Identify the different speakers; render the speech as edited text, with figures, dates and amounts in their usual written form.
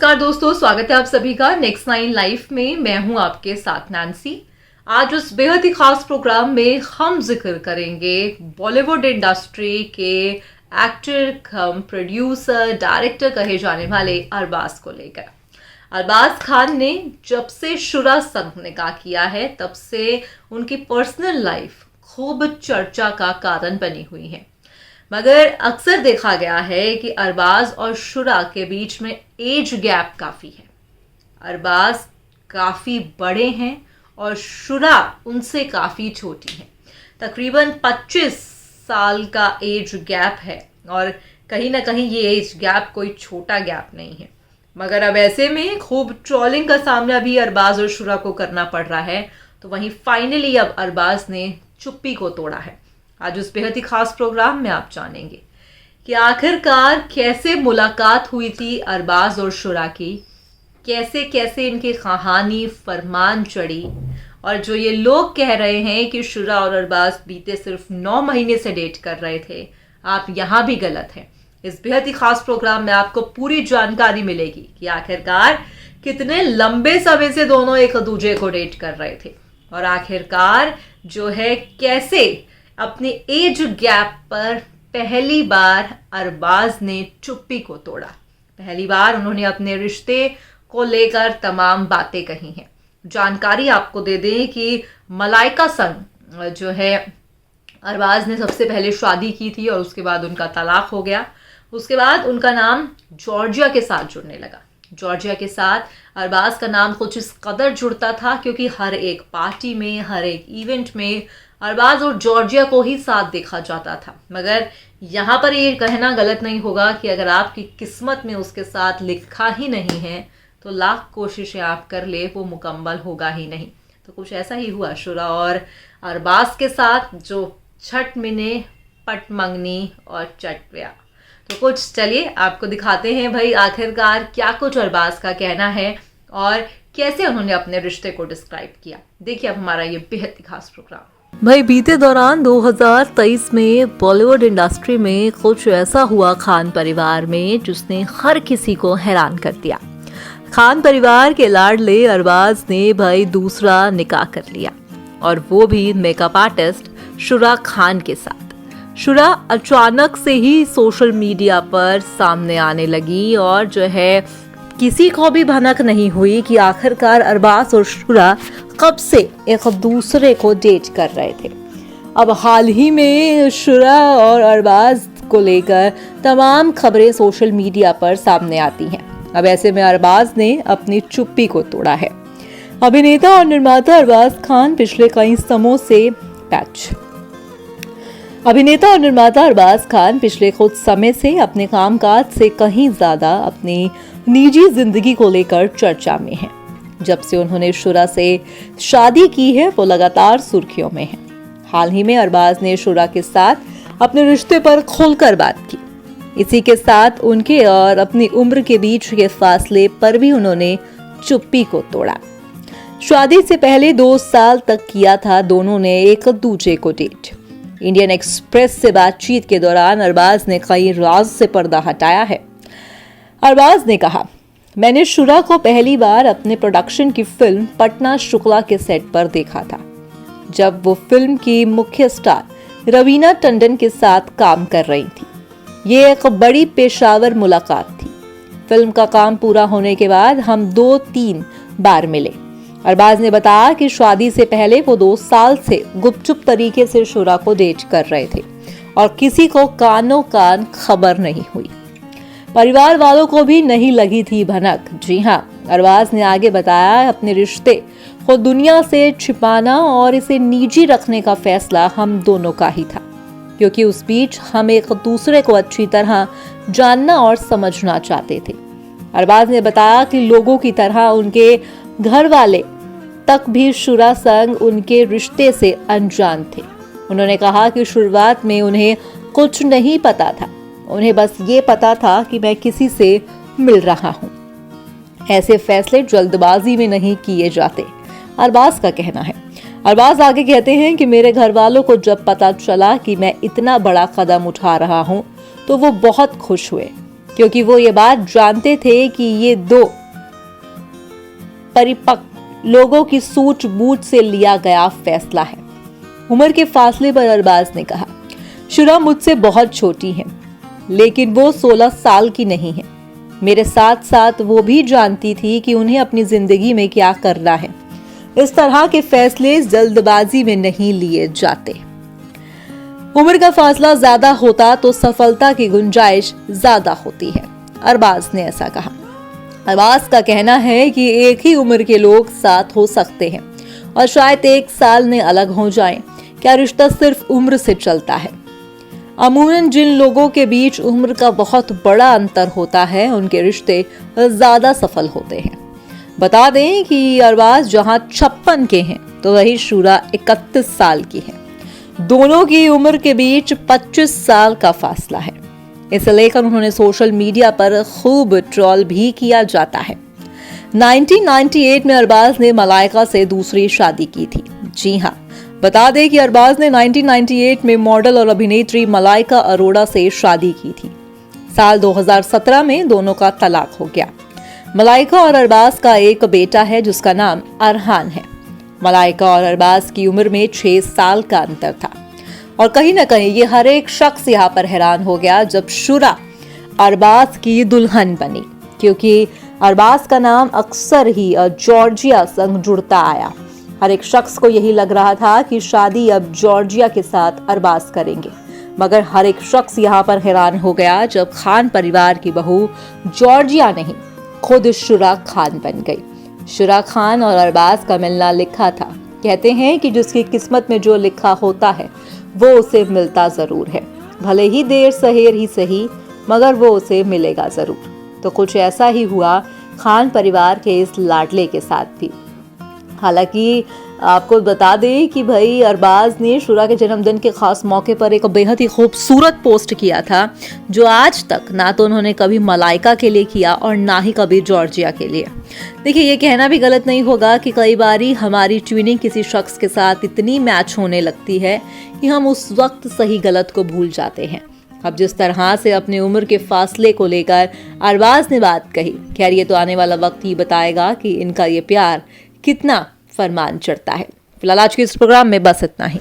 Speaker 1: नमस्कार दोस्तों, स्वागत है आप सभी का नेक्स्ट 9 लाइफ में। मैं हूं आपके साथ नैन्सी। आज उस बेहद ही खास प्रोग्राम में हम जिक्र करेंगे बॉलीवुड इंडस्ट्री के एक्टर कम प्रोड्यूसर डायरेक्टर कहे जाने वाले अरबाज को लेकर। अरबाज खान ने जब से शुरा संग निकाह किया है तब से उनकी पर्सनल लाइफ खूब चर्चा का कारण बनी हुई है, मगर अक्सर देखा गया है कि अरबाज और शुरा के बीच में एज गैप काफ़ी है। अरबाज काफ़ी बड़े हैं और शुरा उनसे काफ़ी छोटी हैं। तकरीबन 25 साल का एज गैप है और कहीं ना कहीं ये एज गैप कोई छोटा गैप नहीं है। मगर अब ऐसे में खूब ट्रोलिंग का सामना भी अरबाज और शुरा को करना पड़ रहा है, तो वहीं फाइनली अब अरबाज ने चुप्पी को तोड़ा है। आज उस बेहद ही खास प्रोग्राम में आप जानेंगे कि आखिरकार कैसे मुलाकात हुई थी अरबाज और शुरा की, कैसे कैसे इनकी कहानी फरमान चढ़ी, और जो ये लोग कह रहे हैं कि शुरा और अरबाज बीते सिर्फ 9 महीने से डेट कर रहे थे, आप यहाँ भी गलत हैं। इस बेहद ही खास प्रोग्राम में आपको पूरी जानकारी मिलेगी कि आखिरकार कितने लंबे समय से दोनों एक दूसरे को डेट कर रहे थे और आखिरकार जो है कैसे अपने एज गैप पर पहली बार अरबाज ने चुप्पी को तोड़ा। पहली बार उन्होंने अपने रिश्ते को लेकर तमाम बातें कही हैं। जानकारी आपको दे दें कि मलाइका संग जो है अरबाज ने सबसे पहले शादी की थी और उसके बाद उनका तलाक हो गया। उसके बाद उनका नाम जॉर्जिया के साथ जुड़ने लगा। जॉर्जिया के साथ अरबाज का नाम कुछ इस कदर जुड़ता था क्योंकि हर एक पार्टी में, हर एक इवेंट में अरबाज और जॉर्जिया को ही साथ देखा जाता था। मगर यहाँ पर ये कहना गलत नहीं होगा कि अगर आपकी किस्मत में उसके साथ लिखा ही नहीं है तो लाख कोशिशें आप कर ले, वो मुकम्मल होगा ही नहीं। तो कुछ ऐसा ही हुआ शुरा और अरबाज के साथ, जो छठ मिने पट मंगनी और चटव्या। तो कुछ चलिए आपको दिखाते हैं भाई आखिरकार क्या कुछ अरबाज का कहना है और कैसे उन्होंने अपने रिश्ते को डिस्क्राइब किया। देखिए अब हमारा ये बेहद ही खास प्रोग्राम।
Speaker 2: भाई बीते दौरान 2023 में बॉलीवुड इंडस्ट्री में कुछ ऐसा हुआ खान परिवार में जिसने हर किसी को हैरान कर दिया। खान परिवार के लाडले अरबाज ने भाई दूसरा निकाह कर लिया और वो भी मेकअप आर्टिस्ट शुरा खान के साथ। शुरा अचानक से ही सोशल मीडिया पर सामने आने लगी और जो है किसी को भी भनक नहीं हुई कि आखिरकार अरबाज और शुरा कब से एक दूसरे को डेट कर रहे थे। अब हाल ही में शुरा और अरबाज को लेकर तमाम खबरें सोशल मीडिया पर सामने आती हैं। अब ऐसे में अरबाज ने अपनी चुप्पी को तोड़ा है। अभिनेता और निर्माता अरबाज खान पिछले कई समयों से अभिनेता और निर्माता अरबाज खान पिछले कुछ समय से अपने कामकाज से कहीं ज्यादा अपनी निजी जिंदगी को लेकर चर्चा में हैं। जब से उन्होंने शुरा से शादी की है वो लगातार सुर्खियों में है। हाल ही में अरबाज ने शुरा के साथ अपने रिश्ते पर खुलकर बात की। इसी के साथ उनके और अपनी उम्र के बीच के फासले पर भी उन्होंने चुप्पी को तोड़ा। शादी से पहले 2 साल तक किया था दोनों ने एक दूसरे को डेट। इंडियन एक्सप्रेस से बातचीत के दौरान अरबाज ने कई राज से पर्दा हटाया है। अरबाज ने कहा, मैंने शुरा को पहली बार अपने प्रोडक्शन की फिल्म पटना शुक्ला के सेट पर देखा था, जब वो फिल्म की मुख्य स्टार रवीना टंडन के साथ काम कर रही थी। ये एक बड़ी पेशावर मुलाकात थी। फिल्म का काम पूरा होने के बाद हम 2-3 बार मिले। अरबाज ने बताया कि शादी से पहले वो 2 साल से गुपचुप तरीके से शुरा को डेट कर रहे थे और किसी को कानों कान खबर नहीं हुई। परिवार वालों को भी नहीं लगी थी भनक। जी हाँ, अरबाज ने आगे बताया, अपने रिश्ते को दुनिया से छिपाना और इसे निजी रखने का फैसला हम दोनों का ही था, क्योंकि उस बीच हम एक दूसरे को अच्छी तरह जानना और समझना चाहते थे। अरबाज ने बताया कि लोगों की तरह उनके घर वाले तक भी शुरा संग उनके रिश्ते से अनजान थे। उन्होंने कहा कि शुरुआत में उन्हें कुछ नहीं पता था, उन्हें बस ये पता था कि मैं किसी से मिल रहा हूँ। ऐसे फैसले जल्दबाजी में नहीं किए जाते, अरबाज का कहना है। अरबाज आगे कहते हैं कि मेरे घर वालों को जब पता चला कि मैं इतना बड़ा कदम उठा रहा हूँ तो वो बहुत खुश हुए। क्योंकि वो ये बात जानते थे कि ये दो परिपक्व लोगों की सूझबूझ से लिया गया फैसला है। उम्र के फासले पर अरबाज ने कहा, शुरा मुझसे बहुत छोटी है, लेकिन वो 16 साल की नहीं है। मेरे साथ साथ वो भी जानती थी कि उन्हें अपनी जिंदगी में क्या करना है। इस तरह के फैसले जल्दबाजी में नहीं लिए जाते। उम्र का फासला ज्यादा होता तो सफलता की गुंजाइश ज्यादा होती है, अरबाज ने ऐसा कहा। अरबाज का कहना है कि एक ही उम्र के लोग साथ हो सकते हैं और शायद 1 साल में अलग हो जाएं। क्या रिश्ता सिर्फ उम्र से चलता है? अमूमन जिन लोगों के बीच उम्र का बहुत बड़ा अंतर होता है, उनके रिश्ते ज्यादा सफल होते हैं। बता दें कि अरबाज जहां 56 के हैं तो वही शुरा 31 साल की है। दोनों की उम्र के बीच 25 साल का फासला है। इसे लेकर उन्होंने सोशल मीडिया पर खूब ट्रोल भी किया जाता है। 1998 में अरबाज ने मलाइका से दूसरी शादी की थी। जी हाँ, बता दें कि अरबाज ने 1998 में मॉडल और अभिनेत्री मलाइका अरोड़ा से शादी की थी। साल 2017 में दोनों का तलाक हो गया। मलाइका और अरबाज का एक बेटा है जिसका नाम अरहान है। मलाइका और अरबाज की उम्र में 6 साल का अंतर था और कहीं ना कहीं ये हर एक शख्स यहाँ पर हैरान हो गया जब शुरा अरबाज की दुल्हन बनी, क्योंकि अरबाज का नाम अक्सर ही जॉर्जिया संग जुड़ता आया। हर एक शख्स को यही लग रहा था कि शादी अब जॉर्जिया के साथ अरबाज करेंगे, मगर हर एक शख्स यहाँ पर हैरान हो गया जब खान परिवार की बहू जॉर्जिया नहीं, खुद शुरा खान बन गई। शुरा खान और अरबाज का मिलना लिखा था। कहते हैं कि जिसकी किस्मत में जो लिखा होता है वो उसे मिलता जरूर है, भले ही देर सहेर ही सही, मगर वो उसे मिलेगा जरूर। तो कुछ ऐसा ही हुआ खान परिवार के इस लाडले के साथ भी। हालांकि आपको बता दें कि भाई अरबाज ने शुरा के जन्मदिन के खास मौके पर एक बेहद ही खूबसूरत पोस्ट किया था, जो आज तक ना तो उन्होंने कभी मलाइका के लिए किया और ना ही कभी जॉर्जिया के लिए। देखिए, ये कहना भी गलत नहीं होगा कि कई बारी हमारी ट्यूनिंग किसी शख्स के साथ इतनी मैच होने लगती है कि हम उस वक्त सही गलत को भूल जाते हैं। अब जिस तरह से अपने उम्र के फासले को लेकर अरबाज ने बात कही, खैर ये तो आने वाला वक्त ही बताएगा कि इनका ये प्यार कितना फरमान चढ़ता है। फिलहाल आज के इस प्रोग्राम में बस इतना ही।